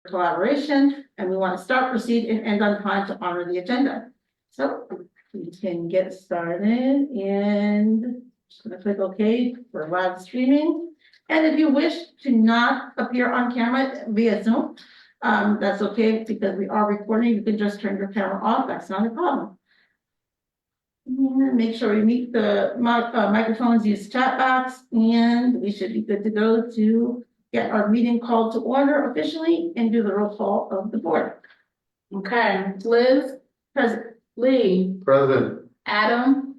collaboration, and we want to start, proceed, and end on time to honor the agenda. So we can get started, and just gonna click OK for live streaming. And if you wish to not appear on camera via Zoom, that's okay, because we are recording. You can just turn your camera off. That's not a problem. And make sure we mute the microphones, use chat box, and we should be good to go to get our meeting called to order officially and do the roll call of the board. Okay, Liz, Present. Lee, Present. Adam,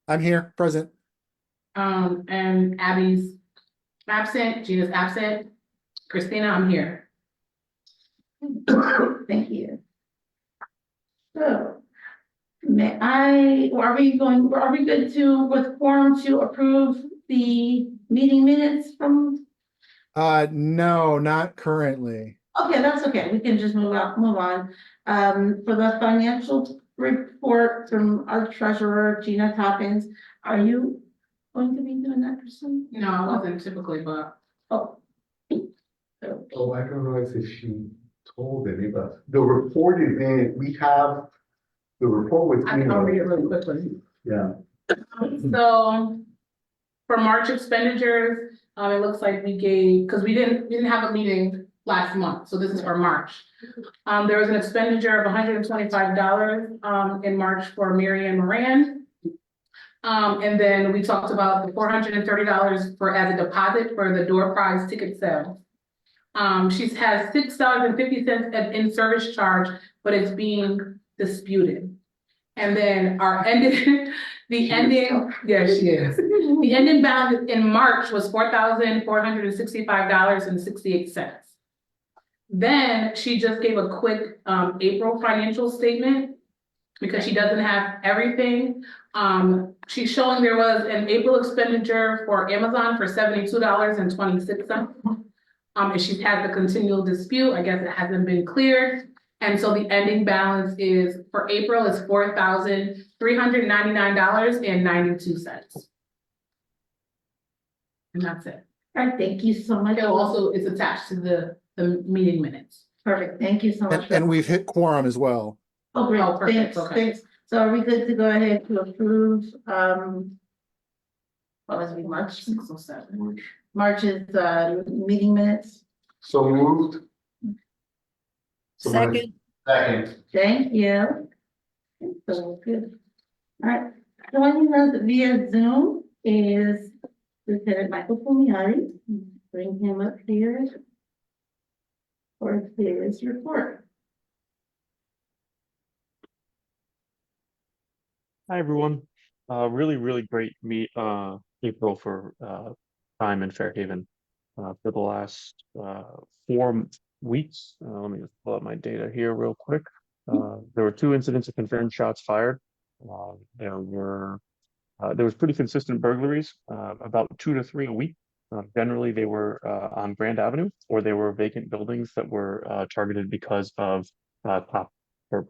I'm here, present. and Abby's absent, Gina's absent. Christina, I'm here. Thank you. So, are we good to, with quorum, to approve the meeting minutes from? No, not currently. Okay, that's okay. We can just move on. For the financial report from our treasurer, Gina Toppins, are you going to be doing that for some? No, I wasn't typically, but Oh. Oh, I don't know if she told any, but the report is in, we have the report with. I can read it really quickly. Yeah. So for March expenditures, it looks like we gave, because we didn't have a meeting last month, so this is for March. There was an expenditure of $125 in March for Mary Ann Moran. And then we talked about the $430 for as a deposit for the door prize ticket sales. She has $6.50 in service charge, but it's being disputed. And then our ending, the ending balance in March was $4,465.68. Then she just gave a quick April financial statement because she doesn't have everything. She's showing there was an April expenditure for Amazon for $72.26. And she's had the continual dispute. I guess it hasn't been cleared. And so the ending balance is for April is $4,399.92. And that's it. All right, thank you so much. It also is attached to the meeting minutes. Perfect, thank you so much. And we've hit quorum as well. Oh, great, Oh, perfect, thanks, okay. thanks. So are we good to go ahead to approve, what was it, March? 607. March's, meeting minutes? So moved. Second. Second. Thank you. So good. All right, joining us via Zoom is Lieutenant Michael Fumiari. Bring him up here for his report. Hi, everyone. Really great meet April for time in Fairhaven for the last 4 weeks. Let me just pull up my data here real quick. There were 2 incidents of confirmed shots fired. There was pretty consistent burglaries, about 2 to 3 a week. Generally, they were on Grand Avenue, or they were vacant buildings that were targeted because of top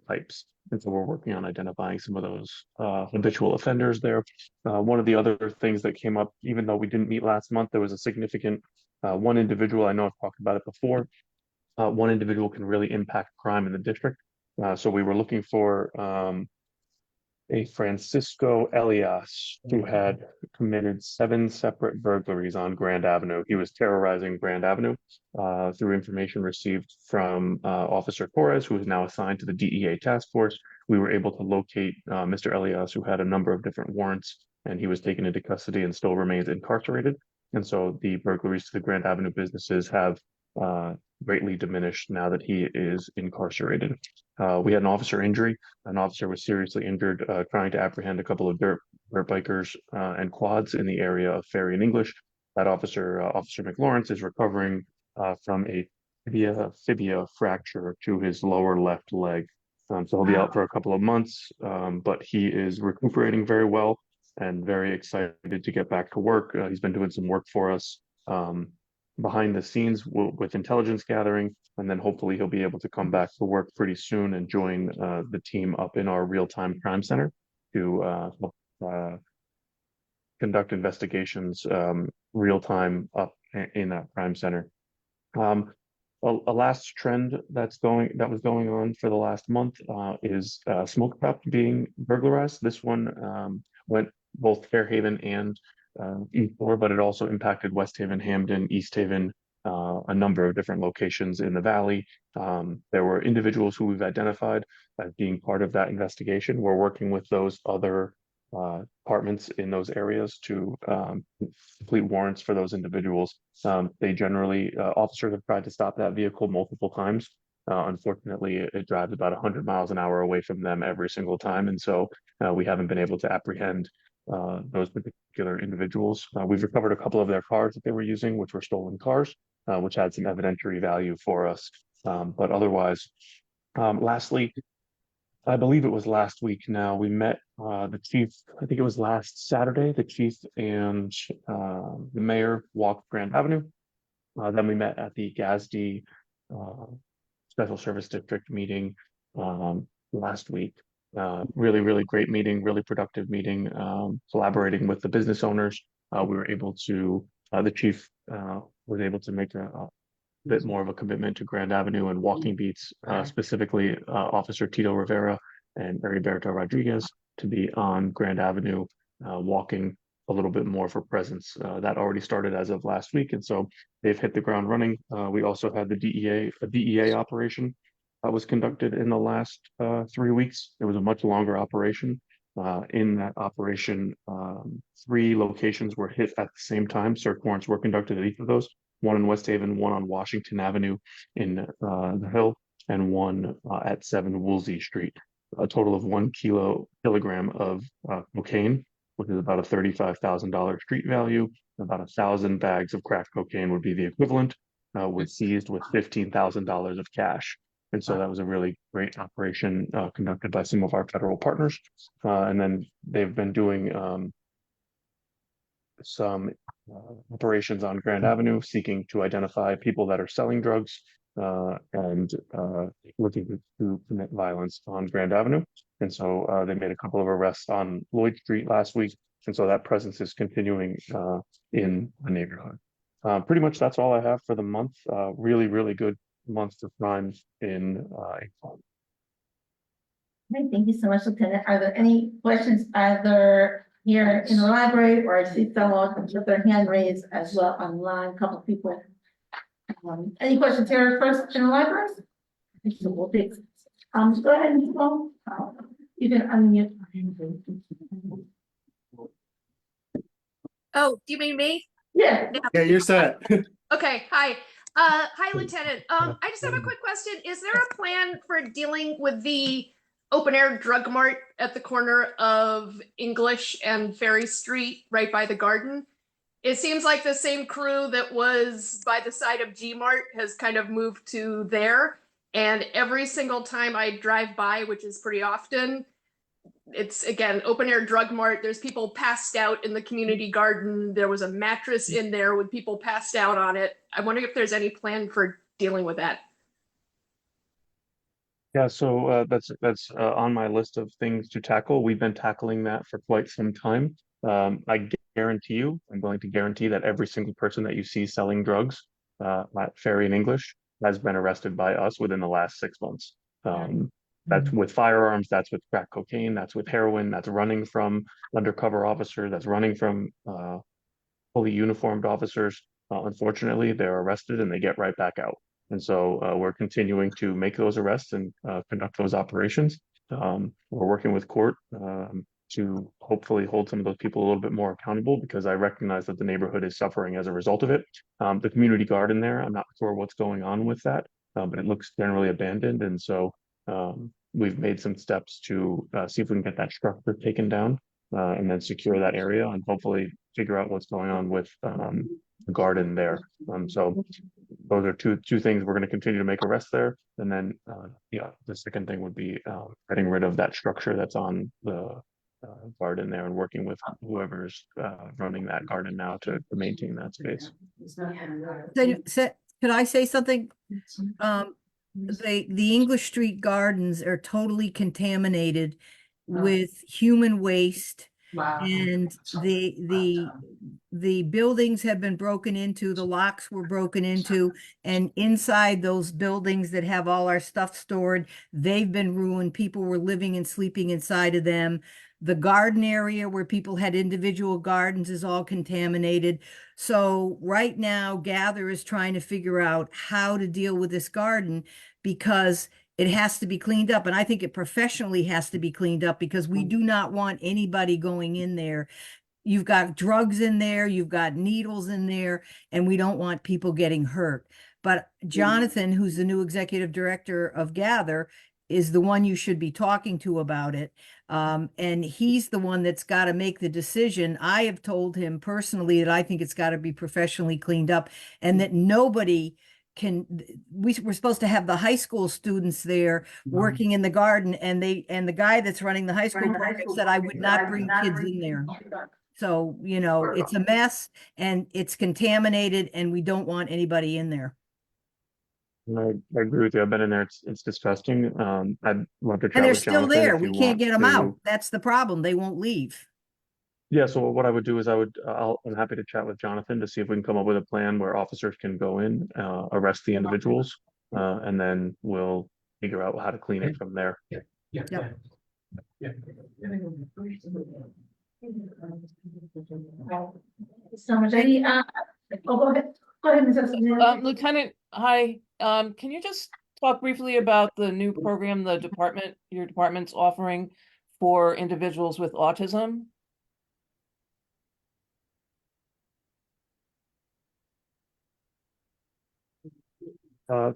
pipes. And so we're working on identifying some of those habitual offenders there. One of the other things that came up, even though we didn't meet last month, there was a significant one individual. I know I've talked about it before. One individual can really impact crime in the district. So we were looking for a Francisco Elias who had committed 7 separate burglaries on Grand Avenue. He was terrorizing Grand Avenue through information received from Officer Torres, who is now assigned to the DEA task force. We were able to locate Mr. Elias, who had a number of different warrants, and he was taken into custody and still remains incarcerated. And so the burglaries to the Grand Avenue businesses have greatly diminished now that he is incarcerated. We had an officer injury. An officer was seriously injured trying to apprehend a couple of dirt bikers and quads in the area of Ferry and English. That officer, Officer McLawrence, is recovering from a fibia fracture to his lower left leg. So he'll be out for a couple of months, but he is recuperating very well and very excited to get back to work. He's been doing some work for us behind the scenes with intelligence gathering, and then hopefully he'll be able to come back to work pretty soon and join the team up in our real-time crime center to help conduct investigations real-time up in that crime center. a last trend that was going on for the last month is smoke shop being burglarized. This one went both Fairhaven and East Shore, but it also impacted West Haven, Hamden, East Haven, a number of different locations in the valley. There were individuals who we've identified as being part of that investigation. We're working with those other departments in those areas to complete warrants for those individuals. They generally, officers have tried to stop that vehicle multiple times. Unfortunately, it drives about 100 miles an hour away from them every single time. And so we haven't been able to apprehend those particular individuals. We've recovered a couple of their cars that they were using, which were stolen cars, which had some evidentiary value for us. But otherwise, lastly, I believe it was last week now, we met the chief, I think it was last Saturday, the chief and the mayor walked Grand Avenue. Then we met at the GASD Special Service District meeting last week. Really, really great meeting, really productive meeting, collaborating with the business owners. We were able to, the chief was able to make a bit more of a commitment to Grand Avenue and walking beats, specifically Officer Tito Rivera and Heriberto Rodriguez to be on Grand Avenue, walking a little bit more for presence. That already started as of last week, and so they've hit the ground running. We also had a DEA operation that was conducted in the last 3 weeks. It was a much longer operation. In that operation, 3 locations were hit at the same time. Search warrants were conducted at each of those. One in West Haven, one on Washington Avenue in the Hill, and one at 7 Woolsey Street. A total of 1 kilogram of cocaine, which is about a $35,000 street value. About 1,000 bags of crack cocaine would be the equivalent. Was seized with $15,000 of cash. And so that was a really great operation conducted by some of our federal partners. And then they've been doing some operations on Grand Avenue, seeking to identify people that are selling drugs and looking to commit violence on Grand Avenue. And so they made a couple of arrests on Lloyd Street last week. And so that presence is continuing in the neighborhood. Pretty much that's all I have for the month. Really, really good month for crime in April. Okay, thank you so much, Lieutenant. Are there any questions either here in the library, or I see someone with their hand raised as well online, a couple of people. Any questions here first in the library? So we'll take, go ahead and go. You can unmute. Oh, do you mean me? Yeah. Yeah, you're set. Okay, hi. Hi, Lieutenant. I just have a quick question. Is there a plan for dealing with the open air drug mart at the corner of English and Ferry Street, right by the garden? It seems like the same crew that was by the side of G Mart has kind of moved to there. And every single time I drive by, which is pretty often, it's again open air drug mart. There's people passed out in the community garden. There was a mattress in there with people passed out on it. I'm wondering if there's any plan for dealing with that. Yeah, so that's on my list of things to tackle. We've been tackling that for quite some time. I guarantee you, I'm going to guarantee that every single person that you see selling drugs at Ferry and English has been arrested by us within the last 6 months. That's with firearms, that's with crack cocaine, that's with heroin, that's running from undercover officers, that's running from fully uniformed officers. Unfortunately, they're arrested and they get right back out. And so we're continuing to make those arrests and conduct those operations. We're working with court to hopefully hold some of those people a little bit more accountable, because I recognize that the neighborhood is suffering as a result of it. The community garden there, I'm not sure what's going on with that, but it looks generally abandoned. And so we've made some steps to see if we can get that structure taken down and then secure that area and hopefully figure out what's going on with the garden there. So those are two things. We're going to continue to make arrests there. And then, yeah, the second thing would be getting rid of that structure that's on the garden there and working with whoever's running that garden now to maintain that space. Could I say something? The English Street Gardens are totally contaminated with human waste Wow. And the buildings have been broken into, the locks were broken into, and inside those buildings that have all our stuff stored, they've been ruined. People were living and sleeping inside of them. The garden area where people had individual gardens is all contaminated. So right now, Gather is trying to figure out how to deal with this garden because it has to be cleaned up. And I think it professionally has to be cleaned up because we do not want anybody going in there. You've got drugs in there, you've got needles in there, and we don't want people getting hurt. But Jonathan, who's the new executive director of Gather, is the one you should be talking to about it. And he's the one that's got to make the decision. I have told him personally that I think it's got to be professionally cleaned up and that nobody can, we're supposed to have the high school students there working in the garden, and the guy that's running the high school program said I would not bring kids in there. So, you know, it's a mess and it's contaminated and we don't want anybody in there. I agree with you. I've been in there. It's disgusting. I'd love to And chat they're with still Jonathan there. if We you can't want get them to. out. That's the problem. They won't leave. Yeah, so what I would do is I'm happy to chat with Jonathan to see if we can come up with a plan where officers can go in, arrest the individuals, and then we'll figure out how to clean it from there. So much, any, go ahead, Mrs. Smith. Lieutenant, hi, can you just talk briefly about the new program your department's offering for individuals with autism?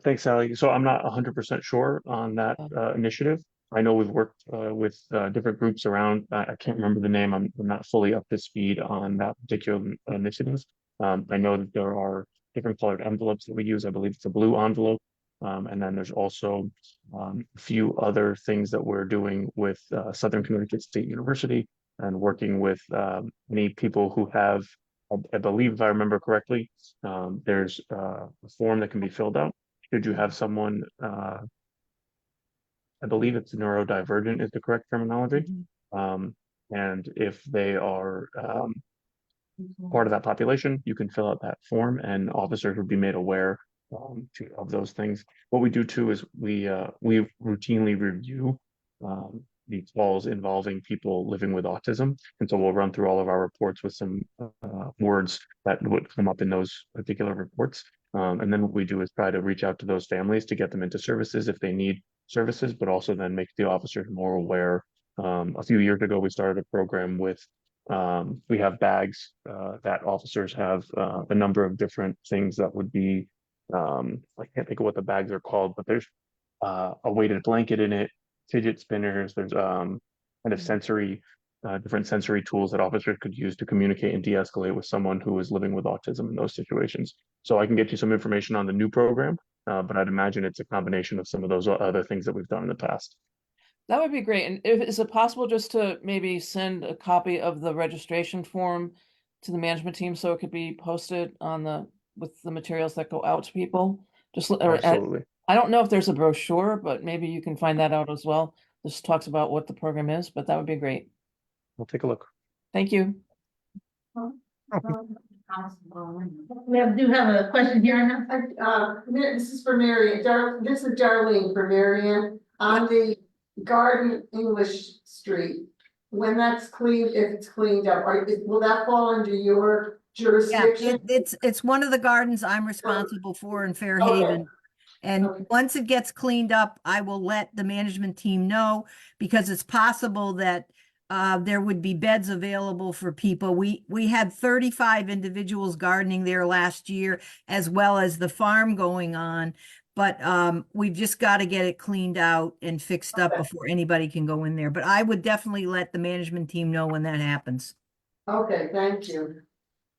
Thanks, Sally. So I'm not 100% sure on that initiative. I know we've worked with different groups around. I can't remember the name. I'm not fully up to speed on that particular initiative. I know that there are different colored envelopes that we use. I believe it's a blue envelope. And then there's also a few other things that we're doing with Southern Connecticut State University and working with many people who have, I believe if I remember correctly, there's a form that can be filled out. Should you have someone, I believe it's neurodivergent is the correct terminology. And if they are part of that population, you can fill out that form and officers would be made aware of those things. What we do too is we routinely review the calls involving people living with autism. And so we'll run through all of our reports with some words that would come up in those particular reports. And then what we do is try to reach out to those families to get them into services if they need services, but also then make the officers more aware. A few years ago, we started a program with, we have bags that officers have a number of different things that would be, I can't think of what the bags are called, but there's a weighted blanket in it, fidget spinners, there's kind of sensory, different sensory tools that officers could use to communicate and de-escalate with someone who is living with autism in those situations. So I can get you some information on the new program, but I'd imagine it's a combination of some of those other things that we've done in the past. That would be great. And is it possible just to maybe send a copy of the registration form to the management team so it could be posted on with the materials that go out to people? Absolutely. I don't know if there's a brochure, but maybe you can find that out as well. This talks about what the program is, but that would be great. We'll take a look. Thank you. We do have a question here on that. This is for Marion. This is Darlene for Marion on the Garden English Street. When that's cleaned, if it's cleaned up, will that fall under your jurisdiction? Yeah, it's one of the gardens I'm responsible for in Fairhaven. And once it gets cleaned up, I will let the management team know because it's possible that there would be beds available for people. We had 35 individuals gardening there last year, as well as the farm going on. But we've just got to get it cleaned out and fixed up before anybody can go in there. But I would definitely let the management team know when that happens. Okay, thank you.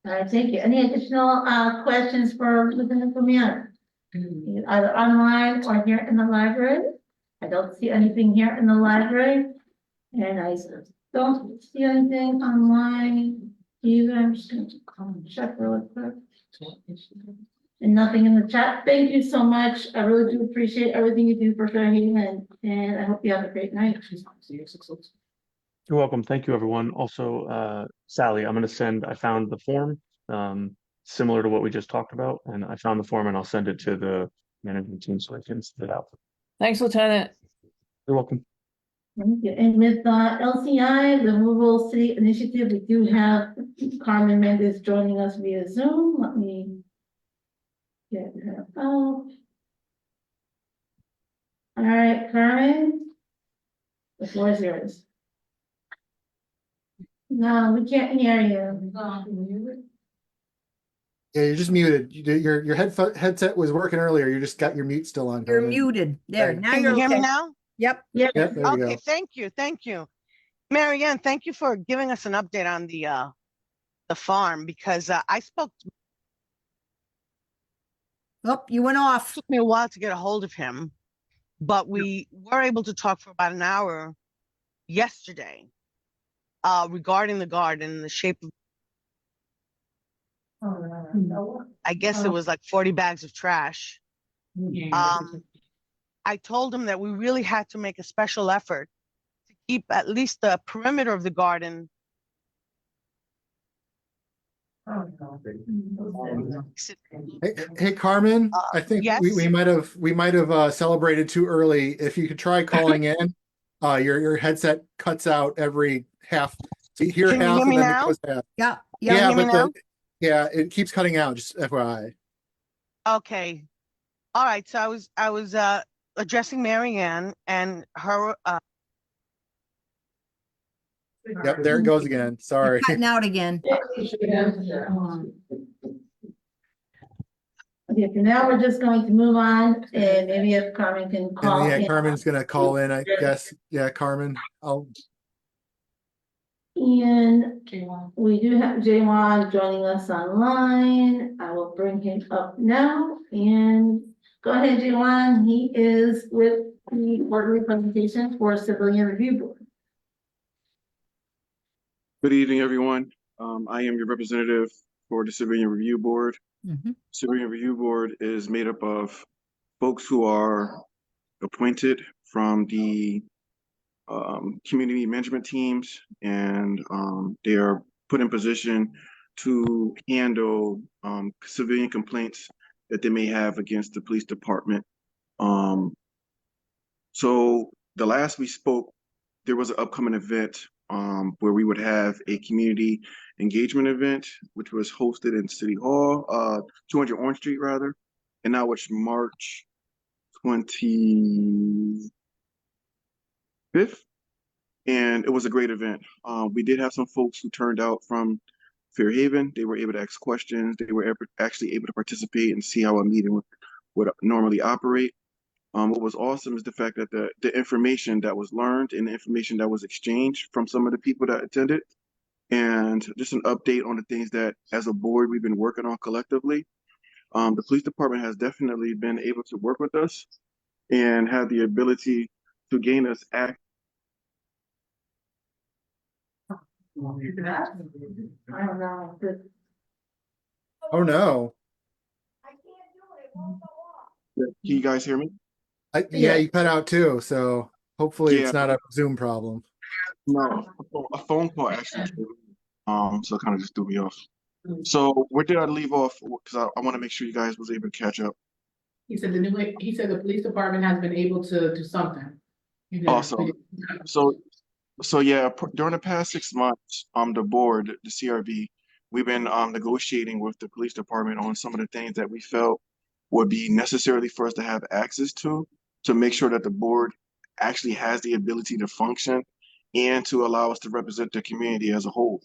All right, thank you. Any additional questions for Lieutenant Premier? Either online or here in the library? I don't see anything here in the library. And I don't see anything online either. I'm just going to check really quick. And nothing in the chat. Thank you so much. I really do appreciate everything you do for Fairhaven, and I hope you have a great night. You're welcome. Thank you, everyone. Also, Sally, I found the form, similar to what we just talked about, and I found the form and I'll send it to the management team so I can send it out. Thanks, Lieutenant. You're welcome. Thank you. And with LCI, the Movable City Initiative, we do have Carmen Mendez joining us via Zoom. Let me get her out. All right, Carmen, the floor is yours. No, we can't hear you. Yeah, you're just muted. Your headset was working earlier. You just got your mute still on. You're Carmen. muted. There, now Can you're you hear me okay. now? Yep. Yeah. Yep, there you Okay, go. thank you, thank you. Mary Ann, thank you for giving us an update on the farm, because I spoke, it Oh, you went off. took me a while to get a hold of him, but we were able to talk for about an hour yesterday regarding the garden and the shape of, I guess it was like 40 bags of trash. I told him that we really had to make a special effort to keep at least the perimeter of the garden Hey, Carmen, I think yes. we might have celebrated too early. If you could try calling in, your headset cuts out every half. So you hear Can you half hear and me then now? it goes half. Yeah. Can you Yeah, hear me but now? yeah, it keeps cutting out, just FYI. Okay. All right. So I was addressing Mary Ann and her Yep, there it goes again. You're Sorry. cutting out again. Okay, so now we're just going to move on and maybe if Carmen can And call yeah, in. Carmen's gonna call in, I guess. Yeah, Carmen. And J1. we do have Jaywan joining us online. I will bring him up now and go ahead, Jaywan. He is with the board representation for Civilian Review Board. Good evening, everyone. I am your representative for the Civilian Review Board. Mhm. Civilian Review Board is made up of folks who are appointed from the community management teams, and they are put in position to handle civilian complaints that they may have against the police department. So the last we spoke, there was an upcoming event where we would have a community engagement event, which was hosted in City Hall, 200 Orange Street rather, and now it's March 25th, and it was a great event. We did have some folks who turned out from Fairhaven. They were able to ask questions. They were actually able to participate and see how a meeting would normally operate. What was awesome is the fact that the information that was learned and the information that was exchanged from some of the people that attended, and just an update on the things that as a board we've been working on collectively. The police department has definitely been able to work with us and have the ability to gain us access. I don't know. Oh no. Can you guys hear me? Yeah, you cut out too, so hopefully Yeah. it's not a Zoom problem. No, a phone call actually came in. So it kind of just threw me off. So where did I leave off? Because I want to make sure you guys was able to catch up. He said the police department has been able to do something. Awesome. So yeah, during the past 6 months, the board, the CRB, we've been negotiating with the police department on some of the things that we felt would be necessary for us to have access to make sure that the board actually has the ability to function and to allow us to represent the community as a whole.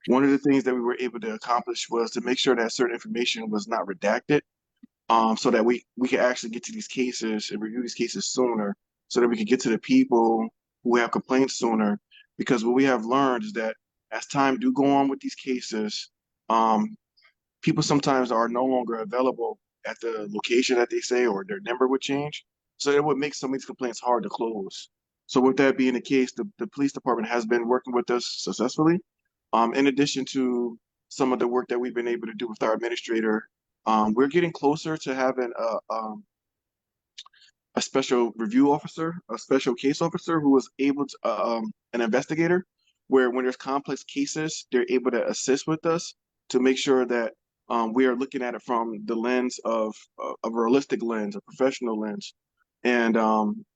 One of the things that we were able to accomplish was to make sure that certain information was not redacted, so that we could actually get to these cases and review these cases sooner, so that we could get to the people who have complaints sooner. Because what we have learned is that as time do go on with these cases, people sometimes are no longer available at the location that they say, or their number would change. So it would make some of these complaints hard to close. So with that being the case, the police department has been working with us successfully. In addition to some of the work that we've been able to do with our administrator, we're getting closer to having a special review officer, a special case officer who was able to, an investigator where when there's complex cases, they're able to assist with us to make sure that we are looking at it from the lens of a realistic lens, a professional lens. And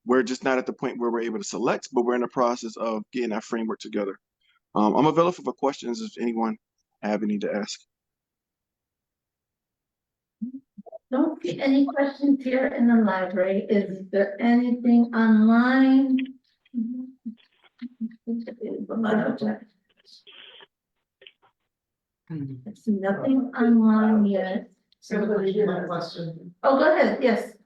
we're just not at the point where we're able to select, but we're in the process of getting that framework together. I'm available for questions if anyone have any to ask. Don't see any questions here in the library. Is there anything online? I see nothing online yet. Somebody did have a question. Oh, go ahead, yes.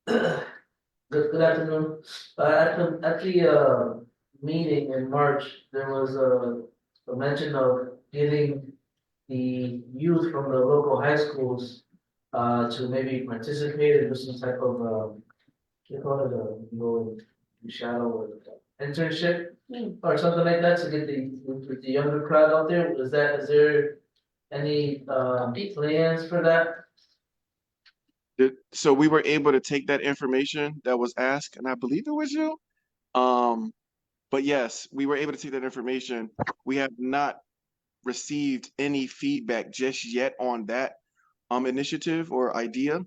Good afternoon. At the meeting in March, there was a mention of getting the youth from the local high schools to maybe participate in some type of you call it a little shadow or internship or something like that to get the younger crowd out there. Is there any plans for that? So we were able to take that information that was asked, and I believe it was you. But yes, we were able to take that information. We have not received any feedback just yet on that initiative or idea,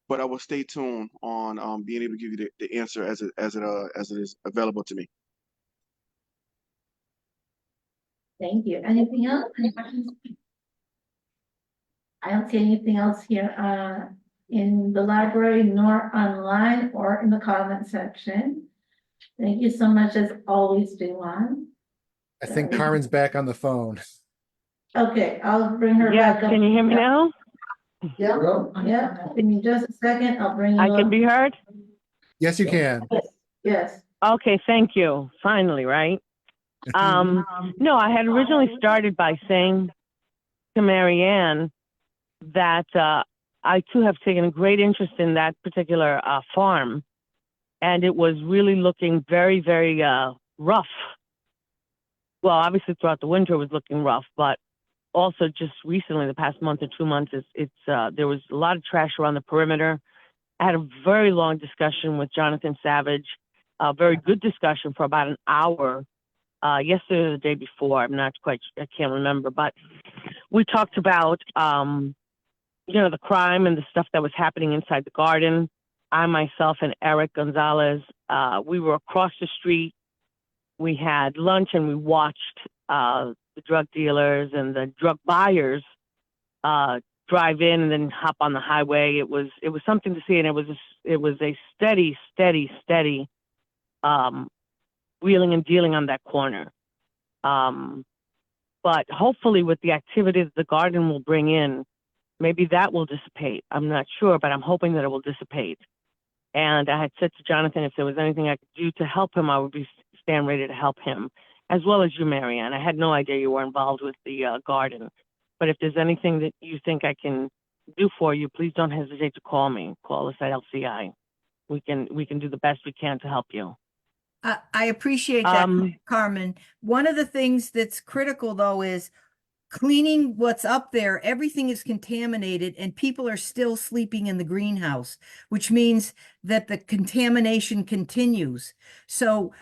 but I will stay tuned on being able to give you the answer as it is available to me. Thank you. Anything else? Any questions? I don't see anything else here in the library, nor online or in the comment section. Thank you so much as always, Duan. I think Carmen's back on the phone. Okay, I'll bring her Yes, back up. can you hear me now? Yeah, yeah. Give me just a second. I'll bring you I up. can be heard? Yes, you can. Yes. Okay, thank you. Finally, right? No, I had originally started by saying to Marianne that I too have taken a great interest in that particular farm, and it was really looking very, very rough. Well, obviously throughout the winter it was looking rough, but also just recently, the past month or 2 months, there was a lot of trash around the perimeter. I had a very long discussion with Jonathan Savage, a very good discussion for about an hour. Yesterday or the day before, I can't remember, but we talked about, the crime and the stuff that was happening inside the garden. I, myself, and Eric Gonzalez, we were across the street. We had lunch and we watched the drug dealers and the drug buyers drive in and then hop on the highway. It was something to see, and it was a steady wheeling and dealing on that corner. But hopefully with the activity that the garden will bring in, maybe that will dissipate. I'm not sure, but I'm hoping that it will dissipate. And I had said to Jonathan, if there was anything I could do to help him, I would stand ready to help him, as well as you, Marianne. I had no idea you were involved with the garden. But if there's anything that you think I can do for you, please don't hesitate to call me. Call us at LCI. We can do the best we can to help you. I appreciate that, Carmen. One of the things that's critical, though, is cleaning what's up there. Everything is contaminated and people are still sleeping in the greenhouse, which means that the contamination continues. So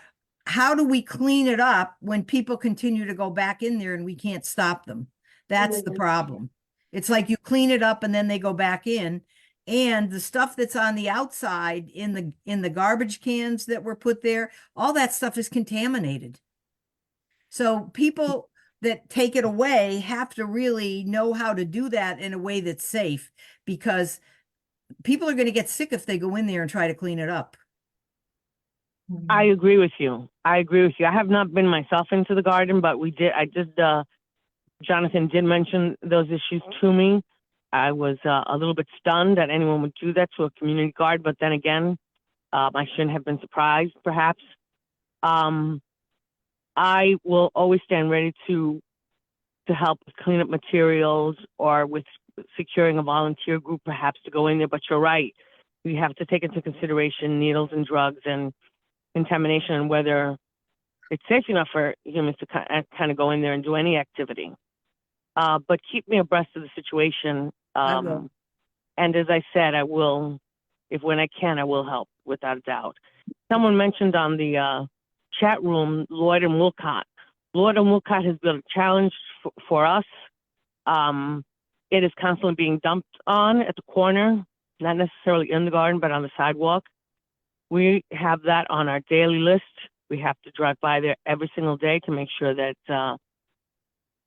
how do we clean it up when people continue to go back in there and we can't stop them? That's the problem. It's like you clean it up and then they go back in. And the stuff that's on the outside in the garbage cans that were put there, all that stuff is contaminated. So people that take it away have to really know how to do that in a way that's safe, because people are going to get sick if they go in there and try to clean it up. I agree with you. I have not been myself into the garden, but Jonathan did mention those issues to me. I was a little bit stunned that anyone would do that to a community garden, but then again, I shouldn't have been surprised, perhaps. I will always stand ready to help with cleanup materials or with securing a volunteer group, perhaps, to go in there. But you're right. We have to take into consideration needles and drugs and contamination and whether it's safe enough for humans to kind of go in there and do any activity. But keep me abreast of the situation. And as I said, I will, when I can, I will help without a doubt. Someone mentioned on the chat room, Lloyd and Wilcott. Lloyd and Wilcott has been a challenge for us. It is constantly being dumped on at the corner, not necessarily in the garden, but on the sidewalk. We have that on our daily list. We have to drive by there every single day to make sure that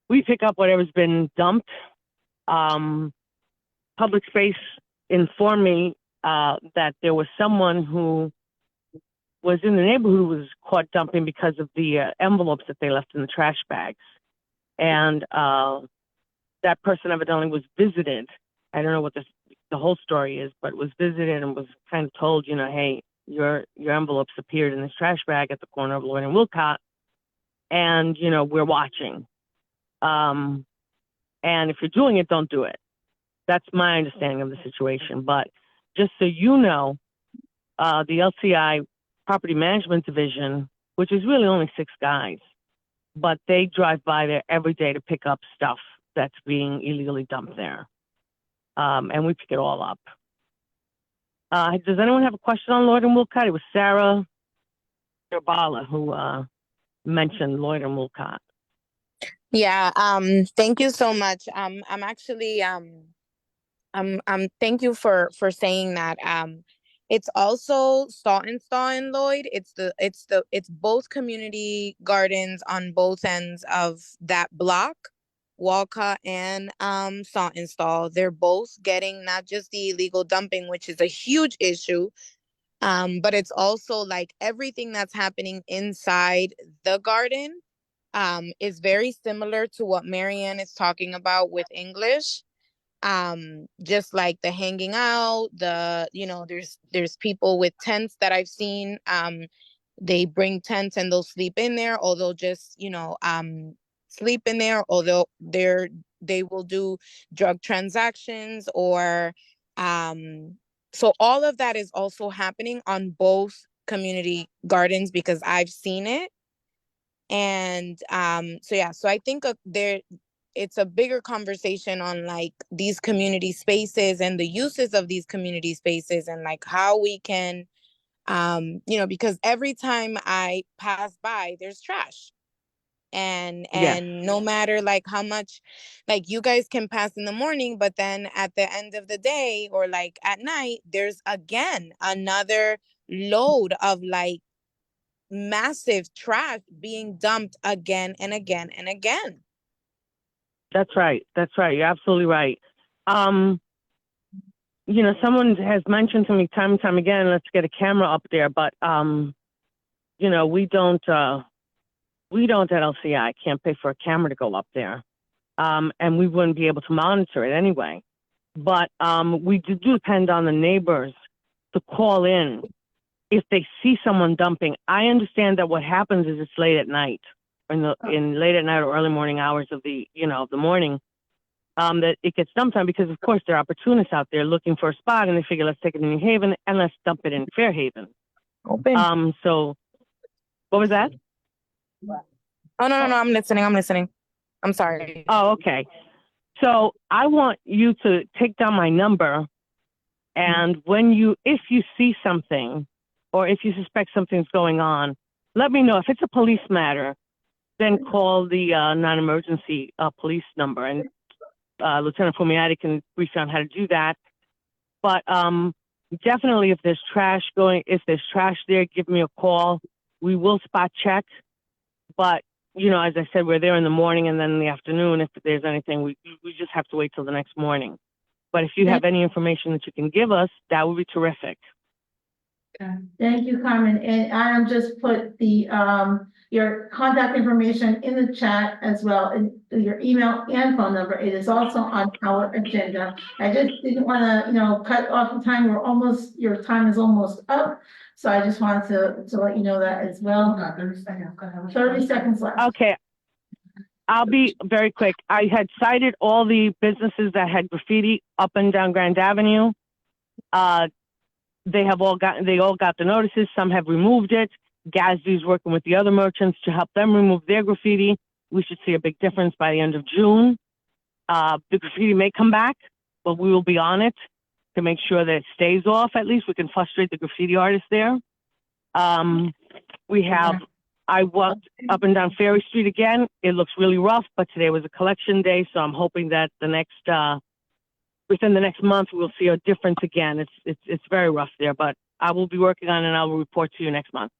we pick up whatever's been dumped. Public Space informed me that there was someone who was in the neighborhood who was caught dumping because of the envelopes that they left in the trash bags. And that person evidently was visited. I don't know what the whole story is, but was visited and was kind of told, you know, hey, your envelopes appeared in this trash bag at the corner of Lloyd and Wilcott, and, you know, we're watching. And if you're doing it, don't do it. That's my understanding of the situation. But just so you know, the LCI Property Management Division, which is really only 6 guys, but they drive by there every day to pick up stuff that's being illegally dumped there. And we pick it all up. Does anyone have a question on Lloyd and Wilcott? It was Sarah Gerbala who mentioned Lloyd and Wilcott. Yeah, thank you so much. I'm actually thank you for saying that. It's also Salt and Stall in Lloyd. It's both community gardens on both ends of that block, Walcott and Salt and Stall. They're both getting not just the illegal dumping, which is a huge issue, but it's also like everything that's happening inside the garden is very similar to what Marianne is talking about with English. Just like the hanging out, there's people with tents that I've seen. They bring tents and they'll sleep in there, or they'll just, sleep in there, or they will do drug transactions, or so all of that is also happening on both community gardens because I've seen it. And so I think it's a bigger conversation on like these community spaces and the uses of these community spaces, and like how we can because every time I pass by there's trash, and Yes. no matter like how much, like you guys can pass in the morning, but then at the end of the day or like at night there's again another load of like massive trash being dumped again and again and again. That's right. That's right. You're absolutely right. Someone has mentioned to me time and time again, let's get a camera up there, but we don't at LCI can't pay for a camera to go up there. And we wouldn't be able to monitor it anyway. But we do depend on the neighbors to call in if they see someone dumping. I understand that what happens is it's late at night, in late at night or early morning hours of the morning, that it gets dumped on, because of course there are opportunists out there looking for a spot, and they figure let's take it in New Haven and let's dump it in Fairhaven. Open. So what was that? Oh no, I'm listening. I'm sorry. Oh, okay. So I want you to take down my number, and if you see something, or if you suspect something's going on, let me know. If it's a police matter, then call the non-emergency police number, and Lieutenant Fumiati can brief you on how to do that. But definitely, if there's trash there, give me a call. We will spot check. But, as I said, we're there in the morning, and then in the afternoon, if there's anything, we just have to wait till the next morning. But if you have any information that you can give us, that would be terrific. Thank you, Carmen. And Adam just put your contact information in the chat as well, and your email and phone number. It is also on our agenda. I just didn't want to, cut off the time. Your time is almost up. So I just wanted to let you know that as well. 30 seconds. 30 seconds left. Okay. I'll be very quick. I had cited all the businesses that had graffiti up and down Grand Avenue. They all got the notices. Some have removed it. Gatsby's working with the other merchants to help them remove their graffiti. We should see a big difference by the end of June. The graffiti may come back, but we will be on it to make sure that it stays off. At least we can frustrate the graffiti artists there. We have I walked up and down Ferry Street again. It looks really rough, but today was a collection day, so I'm hoping that within the next month we'll see a difference again. It's very rough there, but I will be working on it and I will report to you next month.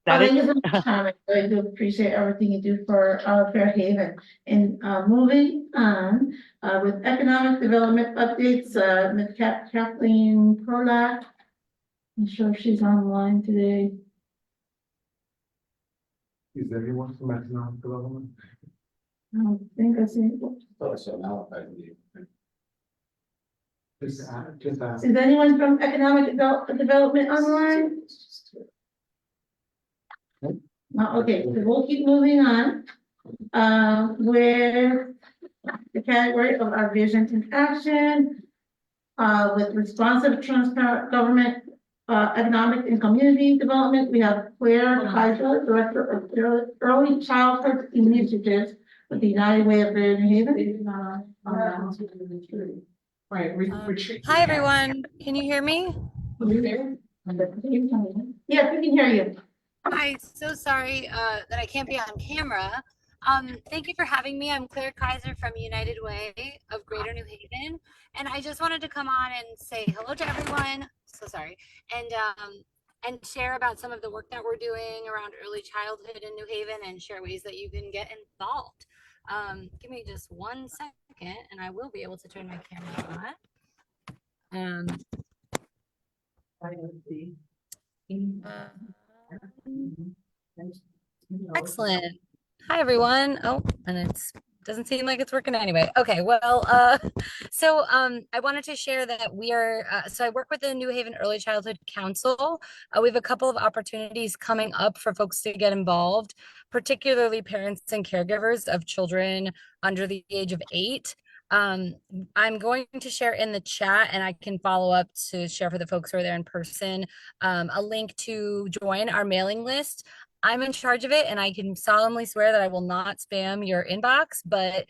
Thank you so much, Tom. I do appreciate everything you do for Fairhaven. And moving on with economic development updates, Ms. Kathleen Prolak. I'm sure she's online today. Is anyone from economic development? I don't think I see. Just ask. Is anyone from economic development online? Okay, so we'll keep moving on with the category of our vision in action with responsive, transparent government, economic and community development. We have Claire Kaiser, Director of Early Childhood Initiatives with the United Way of Greater New Haven. Hi, everyone. Can you hear me? Yes, we can hear you. Hi, so sorry that I can't be on camera. Thank you for having me. I'm Claire Kaiser from United Way of Greater New Haven, and I just wanted to come on and say hello to everyone. So sorry, and share about some of the work that we're doing around early childhood in New Haven, and share ways that you can get involved. Give me just 1 second, and I will be able to turn my camera on. Excellent. Hi, everyone. Oh, and it doesn't seem like it's working anyway. Okay, well, I wanted to share that we are, so I work with the New Haven Early Childhood Council. We have a couple of opportunities coming up for folks to get involved, particularly parents and caregivers of children under the age of 8. I'm going to share in the chat, and I can follow up to share for the folks who are there in person, a link to join our mailing list. I'm in charge of it, and I can solemnly swear that I will not spam your inbox, but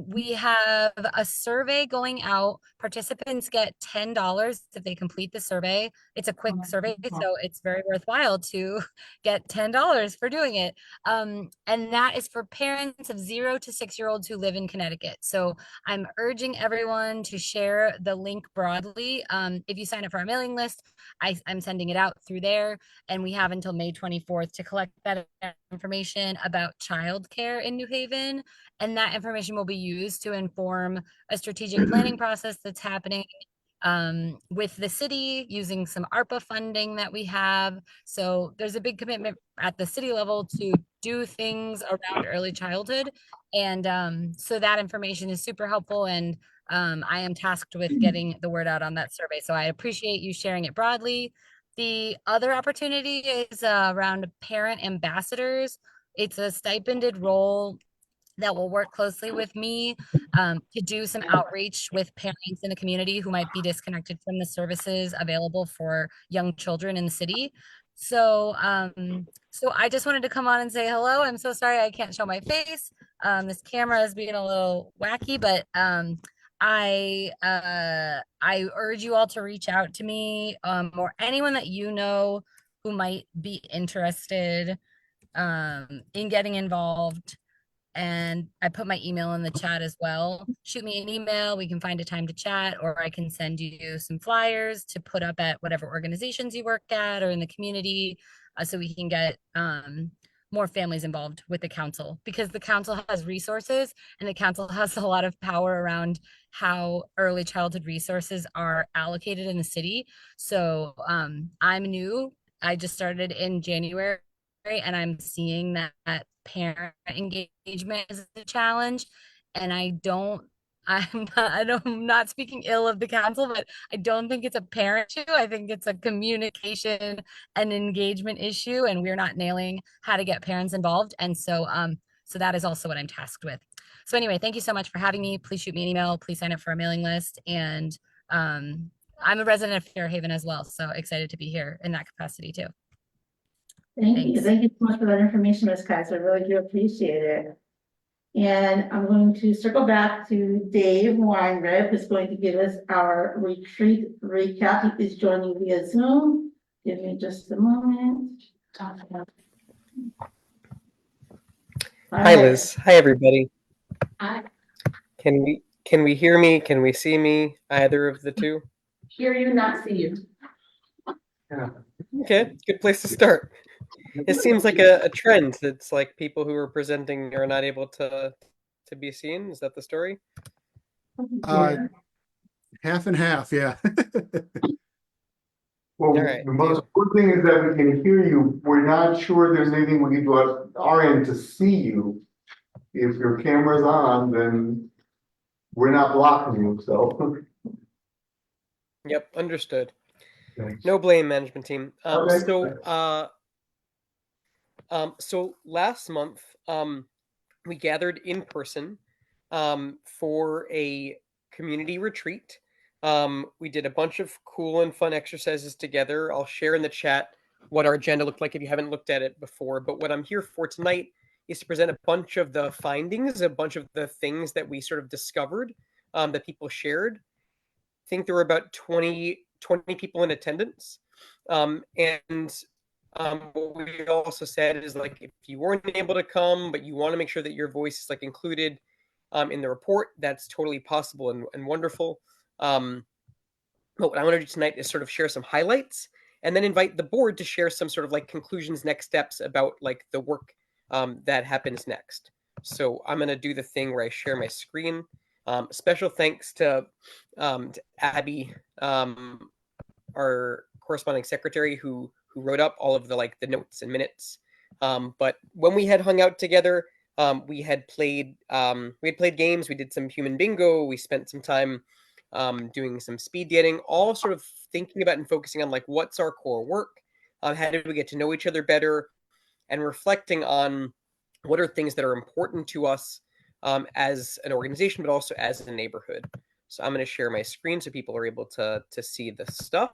we have a survey going out. Participants get $10 if they complete the survey. It's a quick survey, so it's very worthwhile to get $10 for doing it. And that is for parents of 0 to 6-year-olds who live in Connecticut. So I'm urging everyone to share the link broadly. If you sign up for our mailing list, I'm sending it out through there, and we have until May 24th to collect that information about childcare in New Haven. And that information will be used to inform a strategic planning process that's happening with the city using some ARPA funding that we have. So there's a big commitment at the city level to do things around early childhood. And so that information is super helpful. And I am tasked with getting the word out on that survey. So I appreciate you sharing it broadly. The other opportunity is around parent ambassadors. It's a stipended role that will work closely with me to do some outreach with parents in the community who might be disconnected from the services available for young children in the city. So I just wanted to come on and say hello. I'm so sorry I can't show my face. This camera is being a little wacky, but I urge you all to reach out to me or anyone that you know who might be interested in getting involved. And I put my email in the chat as well. Shoot me an email. We can find a time to chat, or I can send you some flyers to put up at whatever organizations you work at or in the community, so we can get more families involved with the council, because the council has resources and the council has a lot of power around how early childhood resources are allocated in the city. So I'm new. I just started in January, and I'm seeing that parent engagement is a challenge. And I'm not speaking ill of the council, but I don't think it's a parent issue. I think it's a communication and engagement issue, and we're not nailing how to get parents involved. And so that is also what I'm tasked with. So anyway, thank you so much for having me. Please shoot me an email. Please sign up for our mailing list. And I'm a resident of Fairhaven as well, so excited to be here in that capacity too. Thank you. Thank you so much for that information, Ms. Kaiser. I really do appreciate it. And I'm going to circle back to Dave Weinreb, who's going to give us our retreat recap. He is joining via Zoom. Give me just a moment. Hi, Liz. Hi, everybody. Hi. Can we hear me? Can we see me? Either of the two? Hear you, not see you. Okay, good place to start. It seems like a trend. It's like people who are presenting are not able to be seen. Is that the story? Half and half, yeah. Well, All right. the most important thing is that we can hear you. We're not sure there's anything we can do at our end to see you. If your camera's on, then we're not blocking you, so. Yep, understood. Thanks. No blame, management team. Okay. So last month, we gathered in person for a community retreat. We did a bunch of cool and fun exercises together. I'll share in the chat what our agenda looked like if you haven't looked at it before. But what I'm here for tonight is to present a bunch of the findings, a bunch of the things that we sort of discovered that people shared. I think there were about 20 people in attendance. And what we also said is like, if you weren't able to come, but you want to make sure that your voice is like included in the report, that's totally possible and wonderful. But what I want to do tonight is sort of share some highlights and then invite the board to share some sort of like conclusions, next steps about like the work that happens next. So I'm going to do the thing where I share my screen. Special thanks to Abby, our corresponding secretary, who wrote up all of the like the notes and minutes. But when we had hung out together, we had played games. We did some human bingo. We spent some time doing some speed dating, all sort of thinking about and focusing on like what's our core work, how did we get to know each other better, and reflecting on what are things that are important to us as an organization, but also as a neighborhood. So I'm going to share my screen so people are able to see the stuff.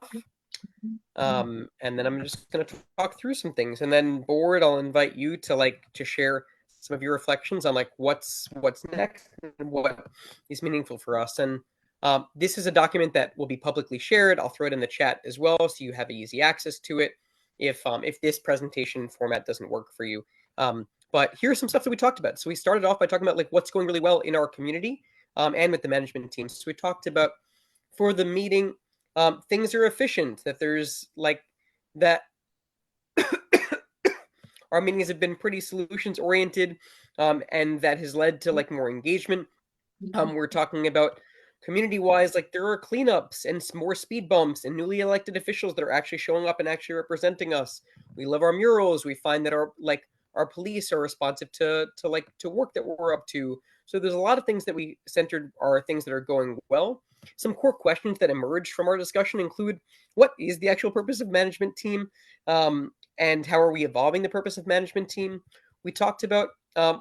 And then I'm just going to talk through some things, and then board, I'll invite you to share some of your reflections on like what's next and what is meaningful for us. And this is a document that will be publicly shared. I'll throw it in the chat as well, so you have easy access to it if this presentation format doesn't work for you. But here's some stuff that we talked about. So we started off by talking about like what's going really well in our community and with the management team. So we talked about for the meeting, things are efficient, that there's like that our meetings have been pretty solutions oriented, and that has led to like more engagement. We're talking about community wise, like there are cleanups and more speed bumps and newly elected officials that are actually showing up and actually representing us. We love our murals. We find that our police are responsive to work that we're up to. So there's a lot of things that we centered are things that are going well. Some core questions that emerged from our discussion include, what is the actual purpose of management team? And how are we evolving the purpose of management team? We talked about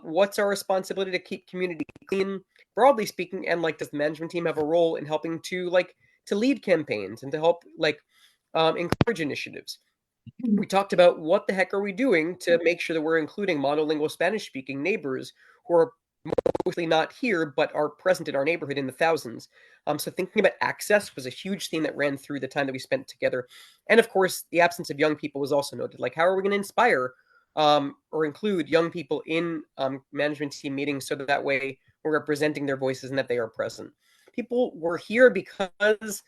what's our responsibility to keep community clean, broadly speaking, and like does the management team have a role in helping to lead campaigns and to help encourage initiatives. We talked about what the heck are we doing to make sure that we're including monolingual Spanish speaking neighbors who are mostly not here but are present in our neighborhood in the thousands. So thinking about access was a huge theme that ran through the time that we spent together. And of course, the absence of young people was also noted. Like, how are we going to inspire or include young people in management team meetings so that way we're representing their voices and that they are present? People were here because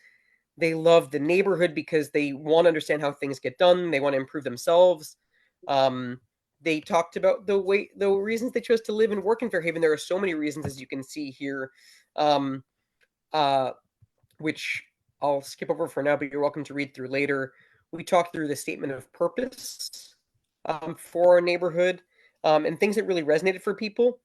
they love the neighborhood, because they want to understand how things get done. They want to improve themselves. They talked about the reasons they chose to live and work in Fairhaven. There are so many reasons, as you can see here, which I'll skip over for now, but you're welcome to read through later. We talked through the statement of purpose for our neighborhood and things that really resonated for people.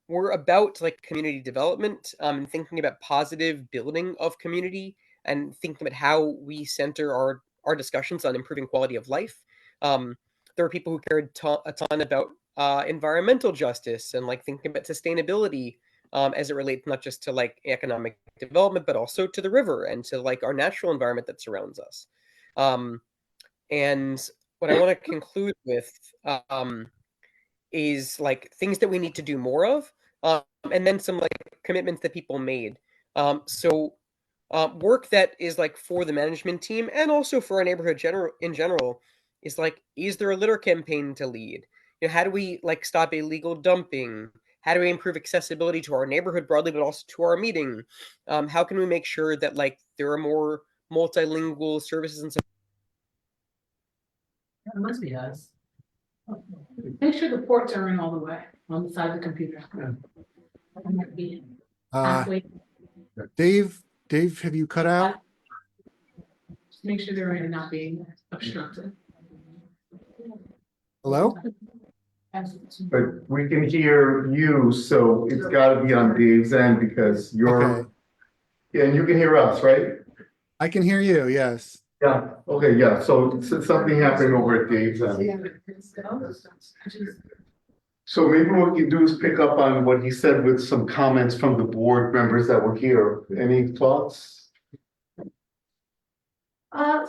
We're about community development and thinking about positive building of community and thinking about how we center our discussions on improving quality of life. There were people who cared a ton about environmental justice and thinking about sustainability as it relates not just to economic development, but also to the river and to our natural environment that surrounds us. And what I want to conclude with is things that we need to do more of, and then some commitments that people made. So work that is for the management team and also for our neighborhood in general is is there a litter campaign to lead? how do we like stop illegal dumping? How do we improve accessibility to our neighborhood broadly, but also to our meeting? How can we make sure that like there are more multilingual services and stuff? It must be us. Make sure the ports are in all the way on the side of the computer. Halfway. Dave, have you cut out? Just make sure they're in and not being obstructed. Hello? But we can hear you, so it's gotta be on Dave's end because you're, Okay. yeah, and you can hear us, right? I can hear you, yes. Yeah, okay, yeah, so something happened over at Dave's end. So maybe what you do is pick up on what he said with some comments from the board members that were here. Any thoughts?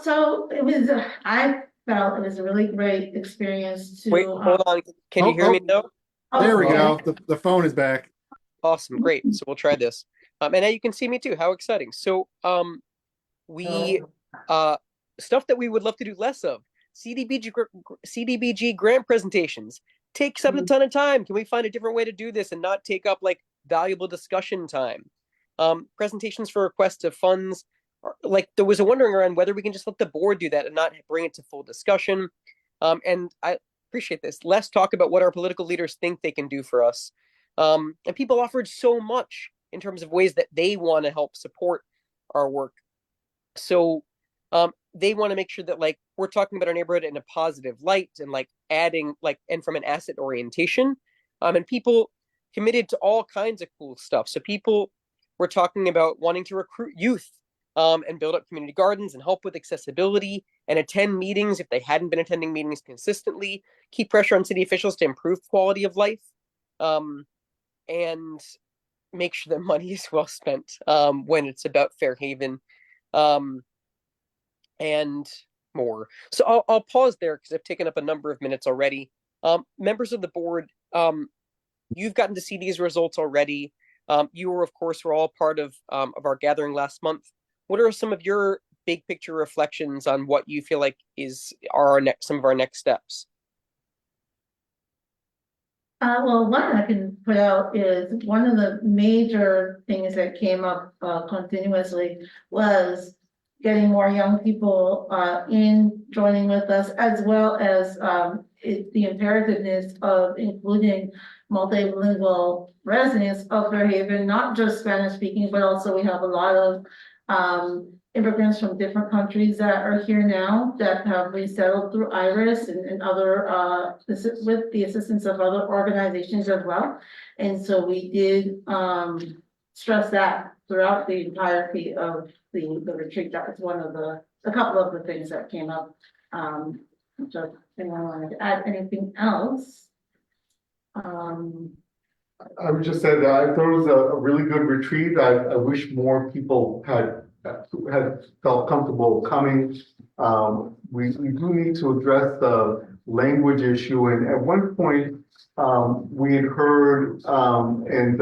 So it was, I felt it was a really great experience to. Wait, hold on. Can you hear me now? There we okay. go. The phone is back. Awesome, great. So we'll try this. And now you can see me too. How exciting. So we stuff that we would love to do less of. CDBG grant presentations takes up a ton of time. Can we find a different way to do this and not take up like valuable discussion time? Presentations for requests of funds. Like there was a wondering around whether we can just let the board do that and not bring it to full discussion. And I appreciate this. Less talk about what our political leaders think they can do for us. And people offered so much in terms of ways that they want to help support our work. So they want to make sure that like we're talking about our neighborhood in a positive light and like adding like and from an asset orientation. And people committed to all kinds of cool stuff. So people were talking about wanting to recruit youth and build up community gardens and help with accessibility and attend meetings if they hadn't been attending meetings consistently, keep pressure on city officials to improve quality of life, and make sure that money is well spent when it's about Fairhaven, and more. So I'll pause there because I've taken up a number of minutes already. Members of the board, you've gotten to see these results already. You were, of course, all part of our gathering last month. What are some of your big picture reflections on what you feel like are some of our next steps? Well, one I can put out is one of the major things that came up continuously was getting more young people in joining with us, as well as the imperativeness of including multilingual residents of Fairhaven, not just Spanish speaking, but also we have a lot of immigrants from different countries that are here now that have resettled through IRIS and other with the assistance of other organizations as well. And so we did stress that throughout the entirety of the retreat. That was one of a couple of the things that came up. So if anyone wanted to add anything else? I would just say that I thought it was a really good retreat. I wish more people had felt comfortable coming. We do need to address the language issue, and at one point we had heard and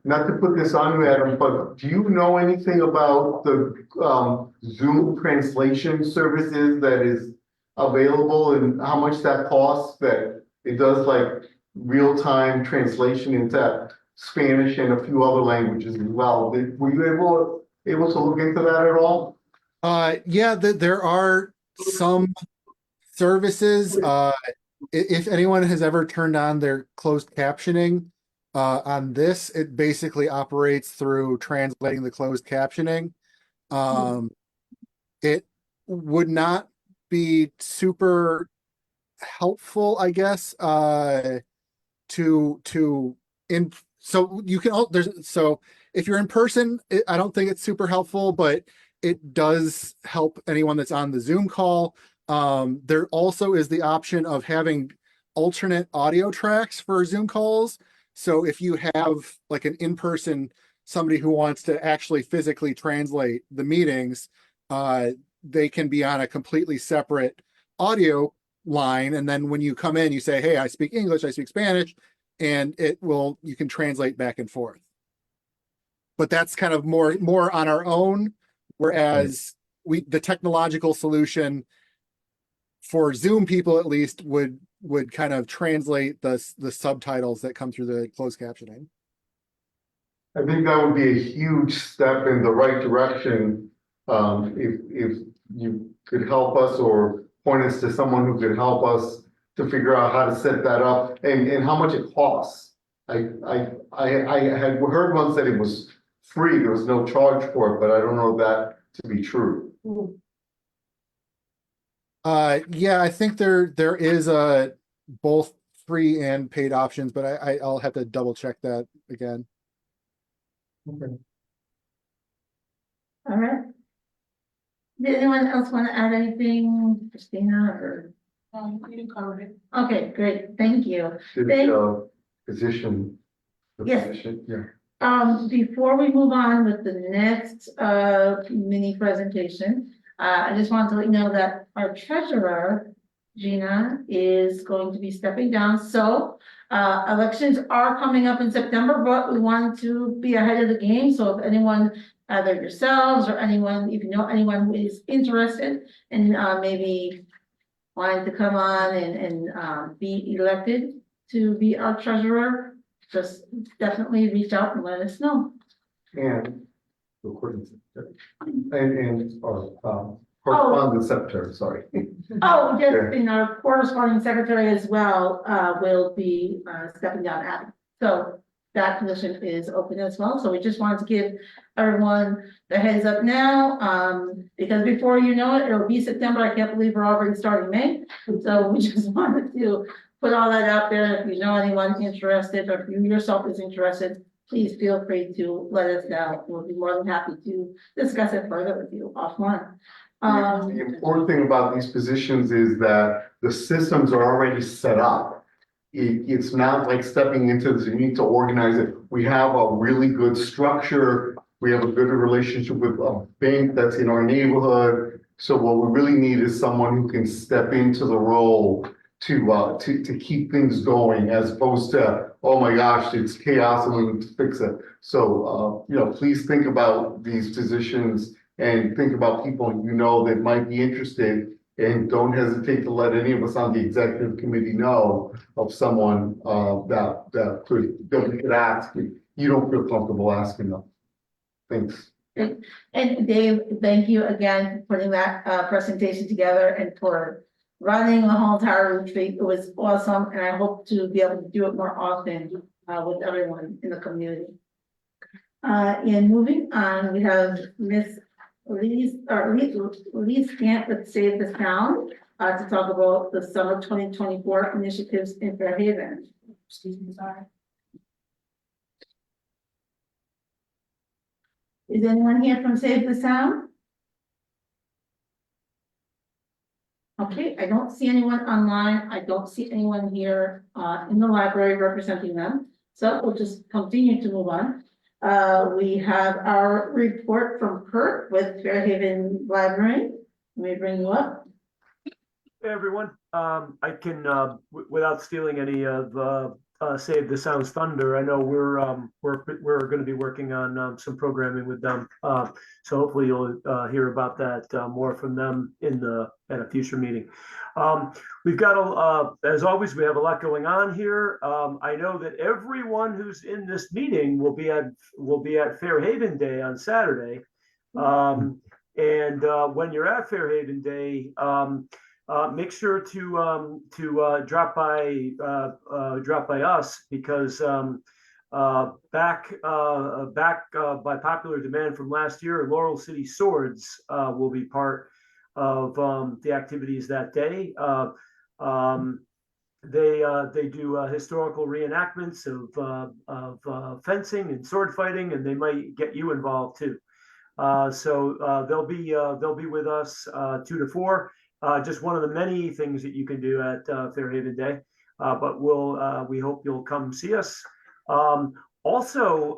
not to put this on you, Adam, but do you know anything about the Zoom translation services that is available and how much that costs? That it does like real-time translation into Spanish and a few other languages as well. Were you able to look into that at all? Yeah, there are some services. If anyone has ever turned on their closed captioning on this, it basically operates through translating the closed captioning. It would not be super helpful, I guess, so you can all so if you're in person, I don't think it's super helpful, but it does help anyone that's on the Zoom call. There also is the option of having alternate audio tracks for Zoom calls. So if you have like an in-person somebody who wants to actually physically translate the meetings, they can be on a completely separate audio line. And then when you come in, you say, hey, I speak English, I speak Spanish, and you can translate back and forth. But that's kind of more on our own, whereas the technological solution for Zoom people at least, would kind of translate the subtitles that come through the closed captioning. I think that would be a huge step in the right direction. If you could help us or point us to someone who could help us to figure out how to set that up and how much it costs. I had heard once that it was free, there was no charge for it, but I don't know that to be true. Yeah, I think there is both free and paid options, but I'll have to double check that again. Okay. All right. Did anyone else want to add anything, Christina, or? You covered it. Okay, great, thank you. The position. The Yes. position, yeah. Before we move on with the next mini presentation, I just wanted to let you know that our treasurer, Gina, is going to be stepping down. So elections are coming up in September, but we want to be ahead of the game. So if anyone, either yourselves or anyone, if you know anyone who is interested in maybe wanting to come on and be elected to be our treasurer, just definitely reach out and let us know. And recording secretary. And correspondence secretary, sorry. Oh, yes, Yeah. and our corresponding secretary as well, will be, stepping down Abby. So that position is open as well. So we just wanted to give everyone the heads up now, because before you know it, it'll be September. I can't believe we're already starting May. So we just wanted to put all that out there. If you know anyone interested, or if you yourself is interested, please feel free to let us know. We'll be more than happy to discuss it further with you offline. The important thing about these positions is that the systems are already set up. It's not like stepping into this, you need to organize it. We have a really good structure. We have a good relationship with a bank that's in our neighborhood. So what we really need is someone who can step into the role to keep things going, as opposed to, oh my gosh, it's chaos and we need to fix it. So, please think about these positions and think about people you know that might be interested, and don't hesitate to let any of us on the executive committee know of someone that we could ask if you don't feel comfortable asking them. Thanks. And Dave, thank you again for putting that presentation together and for running the whole entire retreat. It was awesome, and I hope to be able to do it more often with everyone in the community. And moving on, we have Miss Lee Scant with Save the Town to talk about the summer 2024 initiatives in Fairhaven. Excuse me, sorry. Is anyone here from Save the Town? Okay, I don't see anyone online. I don't see anyone here in the library representing them. So we'll just continue to move on. We have our report from Kurt with Fairhaven Library. Let me bring you up. Hey everyone, I can, without stealing any of Save the Sound's thunder, I know we're going to be working on some programming with them. So hopefully you'll hear about that more from them at a future meeting. We've got, as always, we have a lot going on here. I know that everyone who's in this meeting will be at Fairhaven Day on Saturday. And when you're at Fairhaven Day, make sure to drop by us, because back by popular demand from last year, Laurel City Swords will be part of the activities that day. They do historical reenactments of fencing and sword fighting, and they might get you involved too. So they'll be with us 2 to 4. Just one of the many things that you can do at Fairhaven Day, but we hope you'll come see us. Also,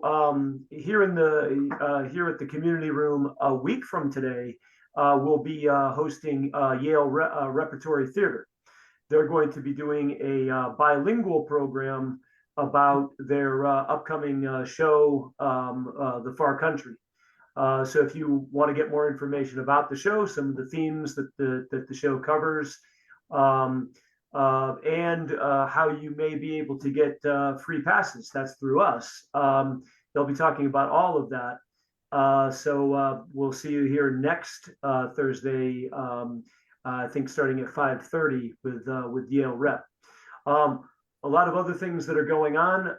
here at the community room a week from today, we'll be hosting Yale Repertory Theater. They're going to be doing a bilingual program about their upcoming show, The Far Country. So if you want to get more information about the show, some of the themes that the show covers, and how you may be able to get free passes. That's through us. They'll be talking about all of that. So we'll see you here next Thursday. I think starting at 5:30 with Yale Rep. A lot of other things that are going on.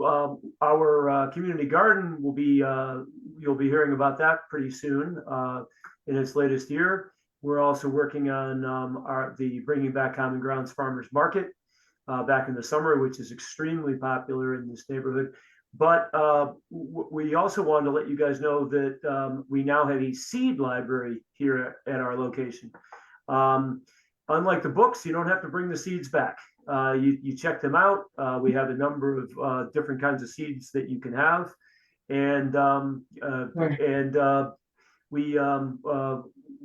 Our community garden will be, you'll be hearing about that pretty soon in its latest year. We're also working on the Bringing Back Common Grounds Farmers Market back in the summer, which is extremely popular in this neighborhood. But we also wanted to let you guys know that we now have a seed library here at our location. Unlike the books, you don't have to bring the seeds back. You check them out. We have a number of different kinds of seeds that you can have, and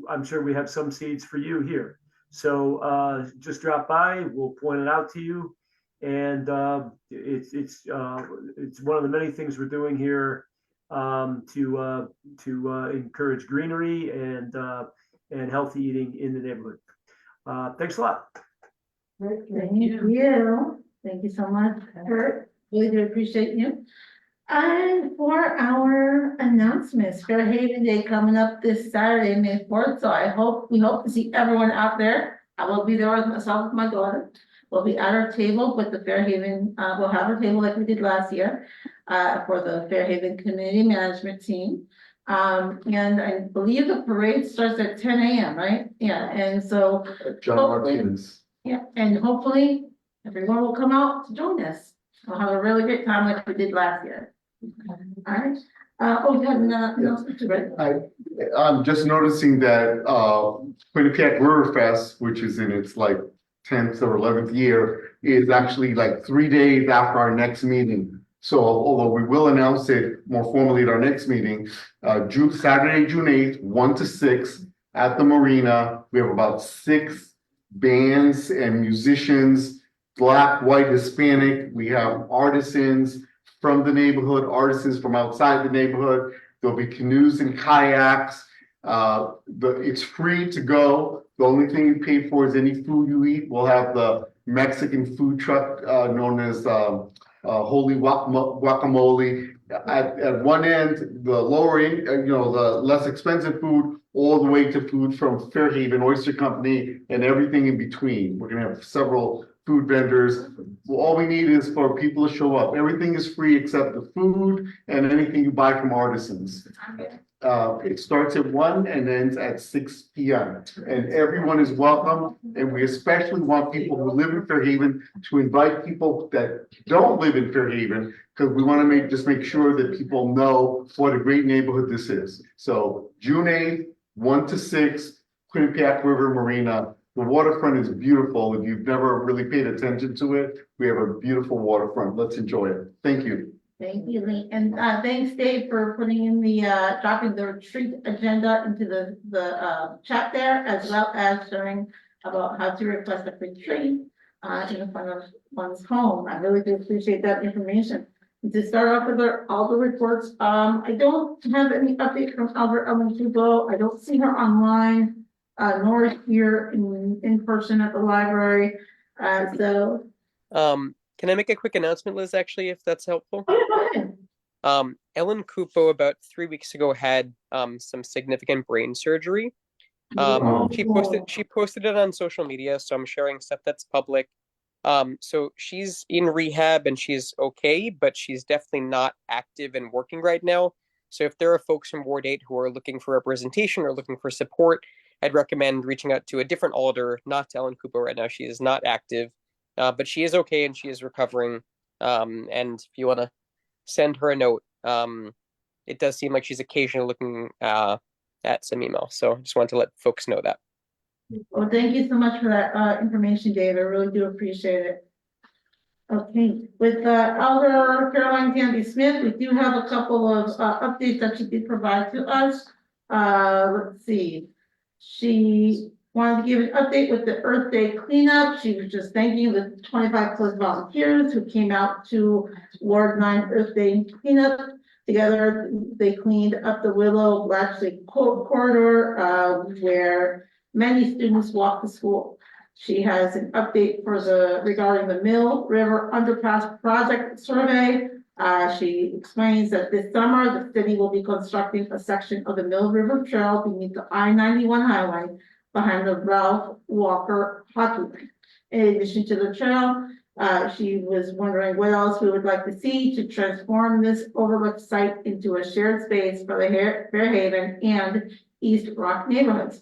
I'm sure we have some seeds for you here. So just drop by. We'll point it out to you, and it's one of the many things we're doing here to encourage greenery and healthy eating in the neighborhood. Thanks a lot. Thank you. Thank you so much, Kurt. Really do appreciate you. And for our announcements, Fairhaven Day coming up this Saturday, May 4th. So we hope to see everyone out there. I will be there with myself and my daughter. We'll be at our table with the Fairhaven, we'll have our table like we did last year for the Fairhaven Community Management Team. And I believe the parade starts at 10 a.m., right? Yeah, and so John Martinez. yeah, and hopefully everyone will come out to join us. We'll have a really great time like we did last year. All right. You had announcement to read. I'm just noticing that Quinnipiac River Fest, which is in its like 10th or 11th year, is actually like 3 days after our next meeting. So although we will announce it more formally at our next meeting, Saturday, June 8th, 1 to 6 at the marina. We have about 6 bands and musicians, Black, white, Hispanic. We have artisans from the neighborhood, artisans from outside the neighborhood. There'll be canoes and kayaks. It's free to go. The only thing you pay for is any food you eat. We'll have the Mexican food truck known as Holy Guacamole. At one end, the lower end, the less expensive food, all the way to food from Fairhaven Oyster Company and everything in between. We're gonna have several food vendors. All we need is for people to show up. Everything is free except the food and anything you buy from artisans. It starts at 1 and ends at 6 p.m. and everyone is welcome. And we especially want people who live in Fairhaven to invite people that don't live in Fairhaven, because we want to make sure that people know what a great neighborhood this is. So June 8th, 1 to 6, Quinnipiac River Marina. The waterfront is beautiful. If you've never really paid attention to it, we have a beautiful waterfront. Let's enjoy it. Thank you. Thank you, Lee. And thanks, Dave, for putting in the dropping the retreat agenda into the chat there, as well as showing about how to request a retreat in front of one's home. I really do appreciate that information. And to start off with all the reports, I don't have any update from Albert Ellen. I don't see her online, nor here in person at the library. Can I make a quick announcement, Liz, actually, if that's helpful? Oh, Ellen Kupo about 3 weeks ago had some significant brain surgery. She posted it on social media, so I'm sharing stuff that's public. So she's in rehab and she's okay, but she's definitely not active and working right now. So if there are folks from Ward 8 who are looking for representation or looking for support, I'd recommend reaching out to a different alder, not to Ellen Kupo right now. She is not active. But she is okay and she is recovering. And if you want to send her a note, it does seem like she's occasionally looking at some email. So I just wanted to let folks know that. well, thank you so much for that information, Dave. I really do appreciate it. Okay, with Elder Caroline Candy Smith, we do have a couple of updates that she did provide to us. Let's see. She wanted to give an update with the Earth Day cleanup. She was just thanking the 25 plus volunteers who came out to Ward 9 Earth Day cleanup. Together, they cleaned up the Willow Blatchley corridor where Many students walk to school. She has an update regarding the Mill River Underpass Project survey. She explains that this summer, the city will be constructing a section of the Mill River Trail beneath the I-91 highway behind the Ralph Walker hockey rink. In addition to the trail, she was wondering what else we would like to see to transform this overlooked site into a shared space for the Fairhaven and East Rock neighborhoods.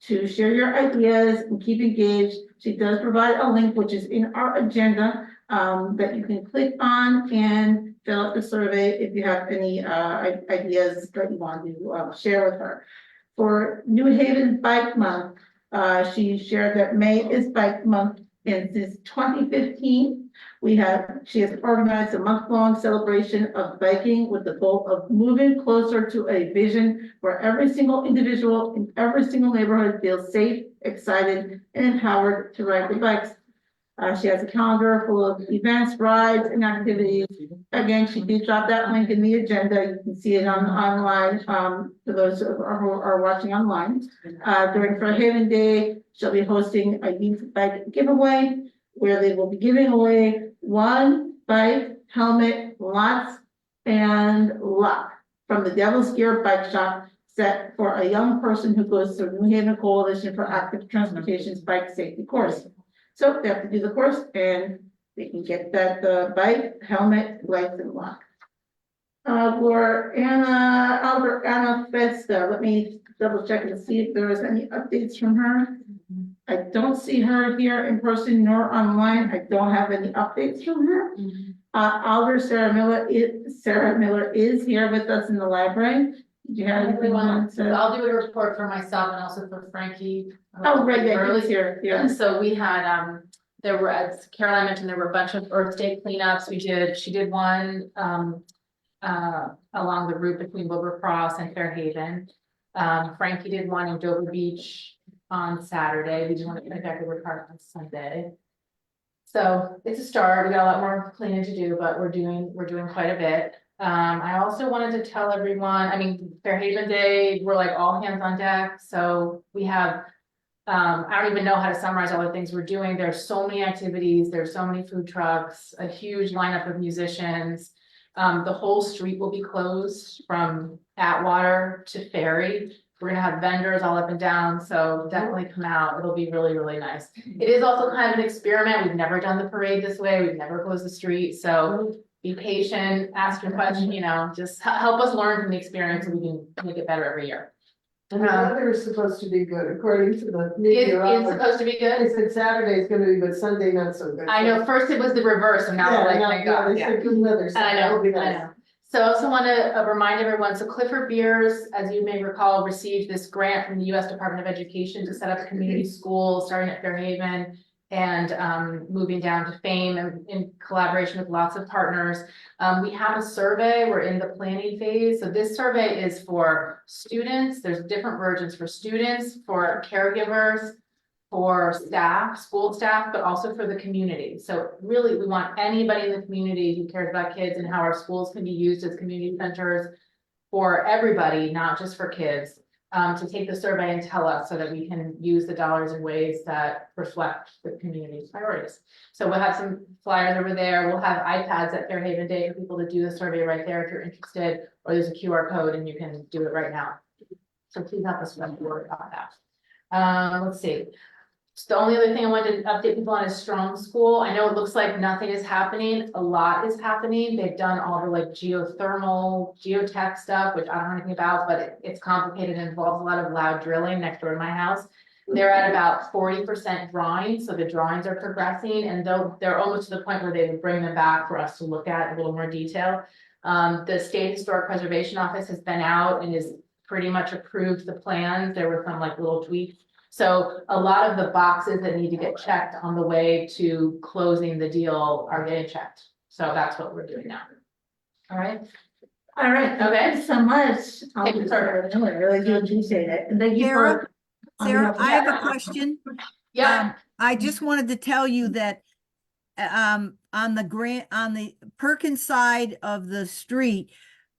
To share your ideas and keep engaged, she does provide a link, which is in our agenda, that you can click on and fill out the survey if you have any ideas that you want to share with her. For New Haven Bike Month, she shared that May is Bike Month, and since 2015, she has organized a month-long celebration of biking with the goal of moving closer to a vision where every single individual in every single neighborhood feels safe, excited, and empowered to ride their bikes. She has a calendar full of events, rides, and activities. Again, she did drop that link in the agenda. You can see it online for those who are watching online. During Fairhaven Day, she'll be hosting a youth bike giveaway where they will be giving away one bike, helmet, lots, and lock from the Devil's Gear Bike Shop set for a young person who goes through New Haven Coalition for Active Transportation's bike safety course. So they have to do the course and they can get that bike, helmet, lights, and lock. For Anna Festa, let me double check and see if there is any updates from her. I don't see her here in person nor online. I don't have any updates from her. Alder Sarah Miller is here with us in the library. Do you have anything you want to say? I'll do a report for myself and also for Frankie. Oh, right, yeah, Early he's here, yeah. So we had, there were, as Caroline mentioned, there were a bunch of Earth Day cleanups. She did one, along the route between Wilbur Cross and Fairhaven. Frankie did one in Dover Beach on Saturday. We just want to get back to Wood Park on Sunday. So it's a start. We got a lot more cleaning to do, but we're doing quite a bit. I also wanted to tell everyone, I mean, Fairhaven Day, we're like all hands on deck. So we have, I don't even know how to summarize all the things we're doing. There's so many activities. There's so many food trucks, a huge lineup of musicians. The whole street will be closed from Atwater to Ferry. We're gonna have vendors all up and down, so definitely come out. It'll be really, really nice. It is also kind of an experiment. We've never done the parade this way. We've never closed the street, so be patient, ask your question, just help us learn from the experience so we can make it better every year. And the weather is supposed to be good, according to the It's meteorologist. supposed to be good. They said Saturday is gonna be good, Sunday not so good. I know, first it was the reverse, and now we're like, thank God. They said good weather. so I that'll be know, I nice. know. So I also want to remind everyone, so Clifford Beers, as you may recall, received this grant from the U.S. Department of Education to set up a community school starting at Fairhaven and moving down to Fame and in collaboration with lots of partners. We have a survey, we're in the planning phase. So this survey is for students. There's different versions for students, for caregivers, for staff, school staff, but also for the community. So really, we want anybody in the community who cares about kids and how our schools can be used as community centers for everybody, not just for kids, to take the survey and tell us so that we can use the dollars in ways that reflect the community's priorities. So we'll have some flyers over there. We'll have iPads at Fairhaven Day for people to do the survey right there if you're interested, or there's a QR code and you can do it right now. So please help us spread the word about that. Let's see. So the only other thing I wanted to update people on is Strong School. I know it looks like nothing is happening. A lot is happening. They've done all the like geothermal, geotech stuff, which I don't know anything about, but it's complicated and involves a lot of loud drilling next door to my house. They're at about 40% drawing, so the drawings are progressing, and they're almost to the point where they would bring them back for us to look at in a little more detail. The State Historic Preservation Office has been out and is pretty much approved the plans. There were some like little tweaks. So a lot of the boxes that need to get checked on the way to closing the deal are getting checked. So that's what we're doing now. All right. All right, Okay. thank you so much. Thank you, sir. I really do appreciate it. And thank you Sarah, for. Sarah, I have a question. Yeah. I just wanted to tell you that on the Perkins side of the street,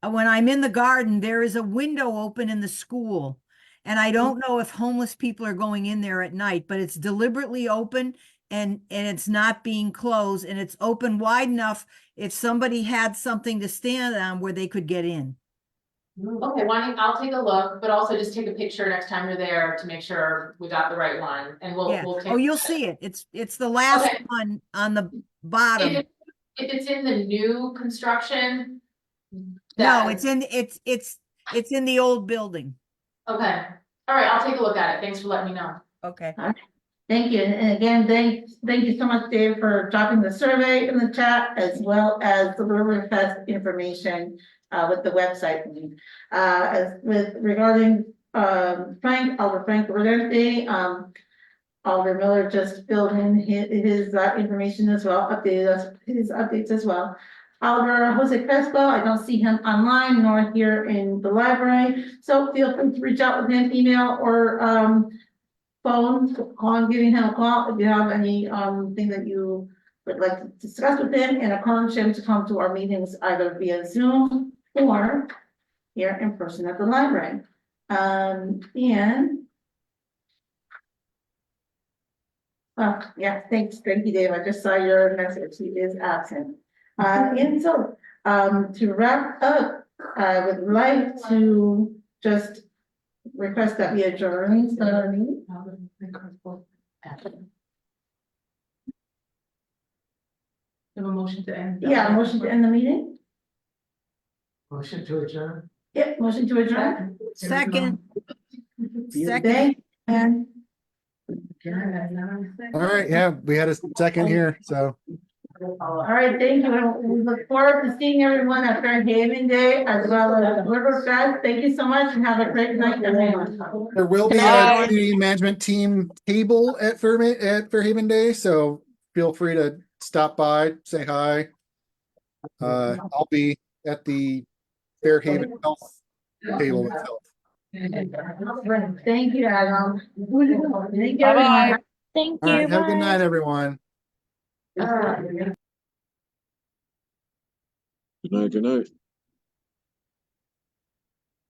when I'm in the garden, there is a window open in the school. And I don't know if homeless people are going in there at night, but it's deliberately open and it's not being closed, and it's open wide enough if somebody had something to stand on where they could get in. Okay, I'll take a look, but also just take a picture next time you're there to make sure we got the right one, and Yeah. we'll take. Oh, you'll see it. It's the last Okay. one on the bottom. If it's in the new construction. No, it's in the old building. Okay, all right, I'll take a look at it. Thanks for letting me know. Okay. All right. Thank you. And again, thank you so much, Dave, for dropping the survey in the chat, as well as the River Fest information with the website. As with regarding Alder Frank Rodente, Alder Miller just filled in his information as well, updated us his updates as well. Alder Jose Crespo, I don't see him online nor here in the library, so feel free to reach out with him, email, or phone, call, giving him a call if you have any thing that you would like to discuss with him, and encourage him to come to our meetings either via Zoom or here in person at the library. Yeah, thank you, Dave. I just saw your message. He is absent. And so, to wrap up, I would like to just request that we adjourn the meeting. Have a motion to end. Yeah, motion to end the meeting. Motion to adjourn. Yep, motion to adjourn. Second. Thank, and All right, yeah, we had a second here, so. all right, thank you. We look forward to seeing everyone at Fairhaven Day as well as the River Fest. Thank you so much and have a great night, everyone. There will be a community management team table at Fairhaven Day, so feel free to stop by, say hi. I'll be at the Fairhaven Health table itself. Thank you, Adam. Thank you, Bye-bye. everyone. Thank All right, have a good night, everyone. Good night. Good night.